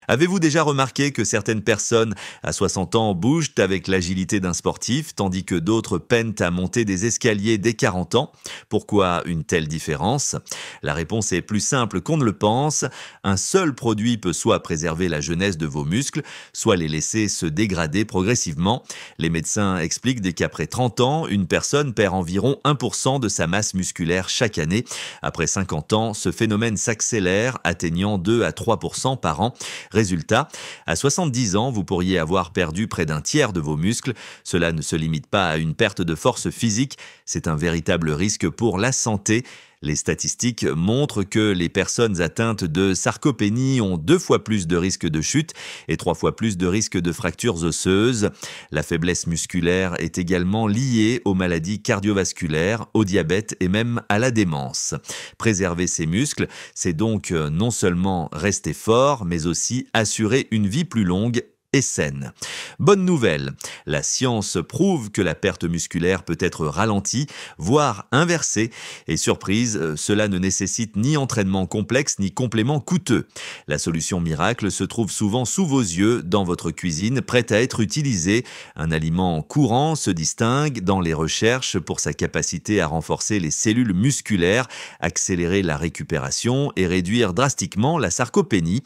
Avez-vous déjà remarqué que certaines personnes à 60 ans bougent avec l'agilité d'un sportif, tandis que d'autres peinent à monter des escaliers dès 40 ans? Pourquoi une telle différence? La réponse est plus simple qu'on ne le pense. Un seul produit peut soit préserver la jeunesse de vos muscles, soit les laisser se dégrader progressivement. Les médecins expliquent qu'après 30 ans, une personne perd environ 1% de sa masse musculaire chaque année. Après 50 ans, ce phénomène s'accélère, atteignant 2 à 3% par an. Résultat, à 70 ans, vous pourriez avoir perdu près d'un tiers de vos muscles. Cela ne se limite pas à une perte de force physique, c'est un véritable risque pour la santé. Les statistiques montrent que les personnes atteintes de sarcopénie ont 2 fois plus de risques de chute et 3 fois plus de risques de fractures osseuses. La faiblesse musculaire est également liée aux maladies cardiovasculaires, au diabète et même à la démence. Préserver ses muscles, c'est donc non seulement rester fort, mais aussi assurer une vie plus longue et saine. Bonne nouvelle, la science prouve que la perte musculaire peut être ralentie, voire inversée, et surprise, cela ne nécessite ni entraînement complexe ni complément coûteux. La solution miracle se trouve souvent sous vos yeux, dans votre cuisine, prête à être utilisée. Un aliment courant se distingue dans les recherches pour sa capacité à renforcer les cellules musculaires, accélérer la récupération et réduire drastiquement la sarcopénie.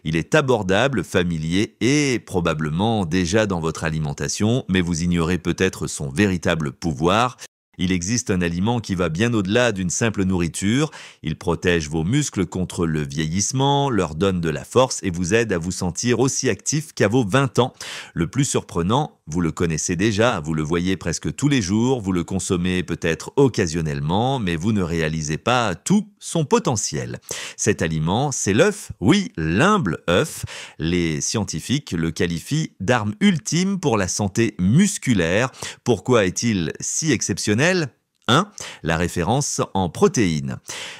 Il est abordable, familier et probablement déjà dans votre alimentation, mais vous ignorez peut-être son véritable pouvoir. Il existe un aliment qui va bien au-delà d'une simple nourriture. Il protège vos muscles contre le vieillissement, leur donne de la force et vous aide à vous sentir aussi actif qu'à vos 20 ans. Le plus surprenant, vous le connaissez déjà, vous le voyez presque tous les jours, vous le consommez peut-être occasionnellement, mais vous ne réalisez pas tout son potentiel. Cet aliment, c'est l'œuf, oui, l'humble œuf. Les scientifiques le qualifient d'arme ultime pour la santé musculaire. Pourquoi est-il si exceptionnel? 1. La référence en protéines.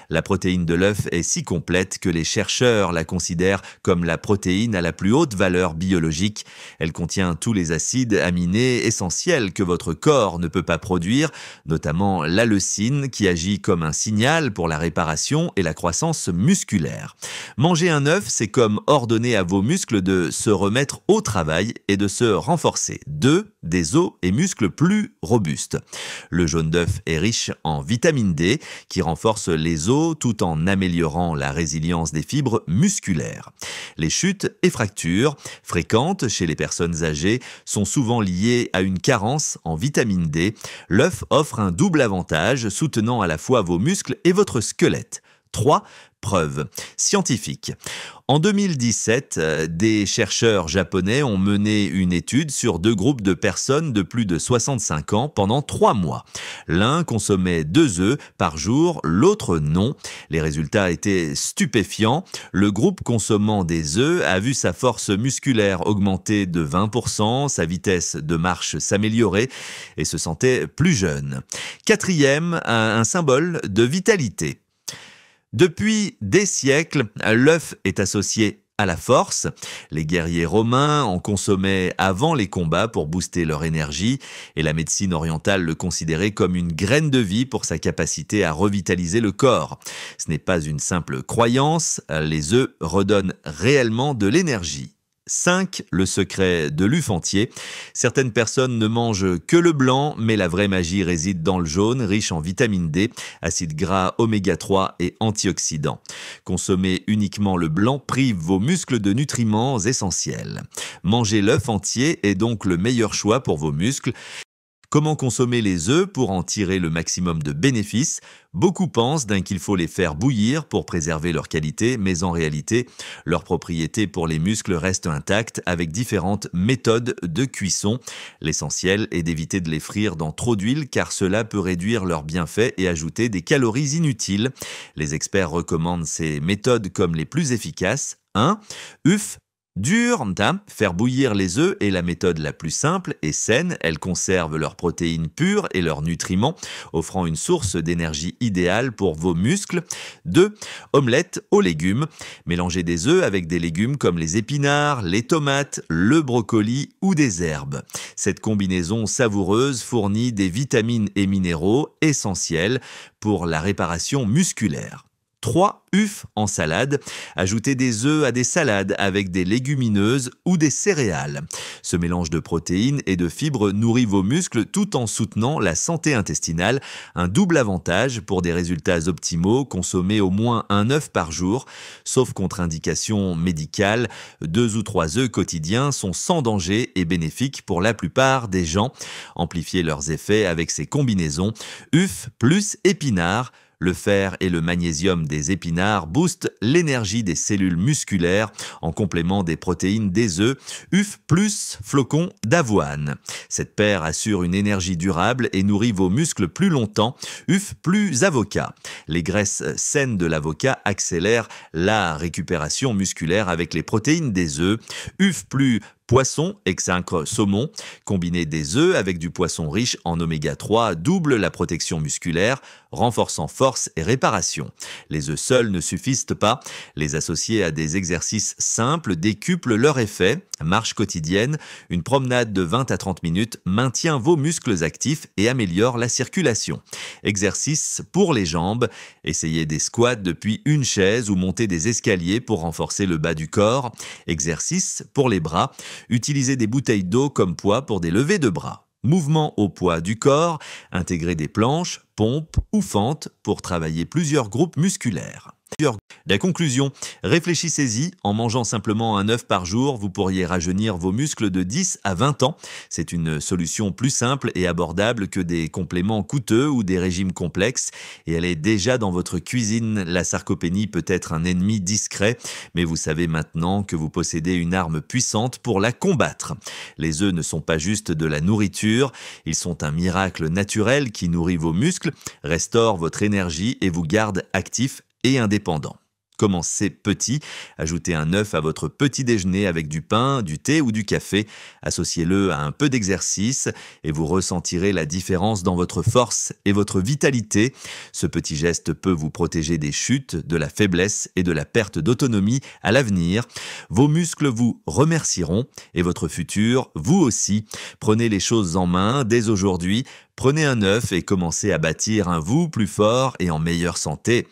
La protéine de l'œuf est si complète que les chercheurs la considèrent comme la protéine à la plus haute valeur biologique. Elle contient tous les acides aminés essentiels que votre corps ne peut pas produire, notamment la leucine qui agit comme un signal pour la réparation et la croissance musculaire. Manger un œuf, c'est comme ordonner à vos muscles de se remettre au travail et de se renforcer. 2. Des os et muscles plus robustes. Le jaune d'œuf est riche en vitamine D qui renforce les os tout en améliorant la résilience des fibres musculaires. Les chutes et fractures, fréquentes chez les personnes âgées, sont souvent liées à une carence en vitamine D. L'œuf offre un double avantage, soutenant à la fois vos muscles et votre squelette. 3. Preuves scientifiques. En 2017, des chercheurs japonais ont mené une étude sur 2 groupes de personnes de plus de 65 ans pendant 3 mois. L'un consommait 2 œufs par jour, l'autre non. Les résultats étaient stupéfiants. Le groupe consommant des œufs a vu sa force musculaire augmenter de 20%, sa vitesse de marche s'améliorer et se sentait plus jeune. 4e, un symbole de vitalité. Depuis des siècles, l'œuf est associé à la force. Les guerriers romains en consommaient avant les combats pour booster leur énergie et la médecine orientale le considérait comme une graine de vie pour sa capacité à revitaliser le corps. Ce n'est pas une simple croyance, les œufs redonnent réellement de l'énergie. 5. Le secret de l'œuf entier. Certaines personnes ne mangent que le blanc, mais la vraie magie réside dans le jaune, riche en vitamine D, acides gras oméga 3 et antioxydants. Consommer uniquement le blanc prive vos muscles de nutriments essentiels. Manger l'œuf entier est donc le meilleur choix pour vos muscles. Comment consommer les œufs pour en tirer le maximum de bénéfices? Beaucoup pensent qu'il faut les faire bouillir pour préserver leur qualité, mais en réalité, leurs propriétés pour les muscles restent intactes avec différentes méthodes de cuisson. L'essentiel est d'éviter de les frire dans trop d'huile car cela peut réduire leurs bienfaits et ajouter des calories inutiles. Les experts recommandent ces méthodes comme les plus efficaces. 1. œuf dur, faire bouillir les œufs est la méthode la plus simple et saine. Elles conservent leurs protéines pures et leurs nutriments, offrant une source d'énergie idéale pour vos muscles. 2. Omelette aux légumes. Mélangez des œufs avec des légumes comme les épinards, les tomates, le brocoli ou des herbes. Cette combinaison savoureuse fournit des vitamines et minéraux essentiels pour la réparation musculaire. 3 œufs en salade. Ajoutez des œufs à des salades avec des légumineuses ou des céréales. Ce mélange de protéines et de fibres nourrit vos muscles tout en soutenant la santé intestinale. Un double avantage pour des résultats optimaux. Consommez au moins un œuf par jour. Sauf contre-indication médicale, 2 ou 3 œufs quotidiens sont sans danger et bénéfiques pour la plupart des gens. Amplifiez leurs effets avec ces combinaisons. œufs plus épinards. Le fer et le magnésium des épinards boostent l'énergie des cellules musculaires en complément des protéines des œufs. œufs plus flocons d'avoine. Cette paire assure une énergie durable et nourrit vos muscles plus longtemps. œufs plus avocat. Les graisses saines de l'avocat accélèrent la récupération musculaire avec les protéines des œufs. œufs plus poisson, exincre saumon, combiner des œufs avec du poisson riche en oméga 3 double la protection musculaire, renforçant force et réparation. Les œufs seuls ne suffisent pas. Les associer à des exercices simples décuplent leur effet. Marche quotidienne, une promenade de 20 à 30 minutes maintient vos muscles actifs et améliore la circulation. Exercice pour les jambes. Essayez des squats depuis une chaise ou montez des escaliers pour renforcer le bas du corps. Exercice pour les bras. Utilisez des bouteilles d'eau comme poids pour des levées de bras. Mouvement au poids du corps. Intégrez des planches, pompes ou fentes pour travailler plusieurs groupes musculaires. La conclusion, réfléchissez-y, en mangeant simplement un œuf par jour, vous pourriez rajeunir vos muscles de 10 à 20 ans. C'est une solution plus simple et abordable que des compléments coûteux ou des régimes complexes et elle est déjà dans votre cuisine. La sarcopénie peut être un ennemi discret, mais vous savez maintenant que vous possédez une arme puissante pour la combattre. Les œufs ne sont pas juste de la nourriture, ils sont un miracle naturel qui nourrit vos muscles, restaure votre énergie et vous garde actif et indépendant. Commencez petit, ajoutez un œuf à votre petit déjeuner avec du pain, du thé ou du café, associez-le à un peu d'exercice et vous ressentirez la différence dans votre force et votre vitalité. Ce petit geste peut vous protéger des chutes, de la faiblesse et de la perte d'autonomie à l'avenir. Vos muscles vous remercieront et votre futur, vous aussi. Prenez les choses en main dès aujourd'hui. Prenez un œuf et commencez à bâtir un vous plus fort et en meilleure santé.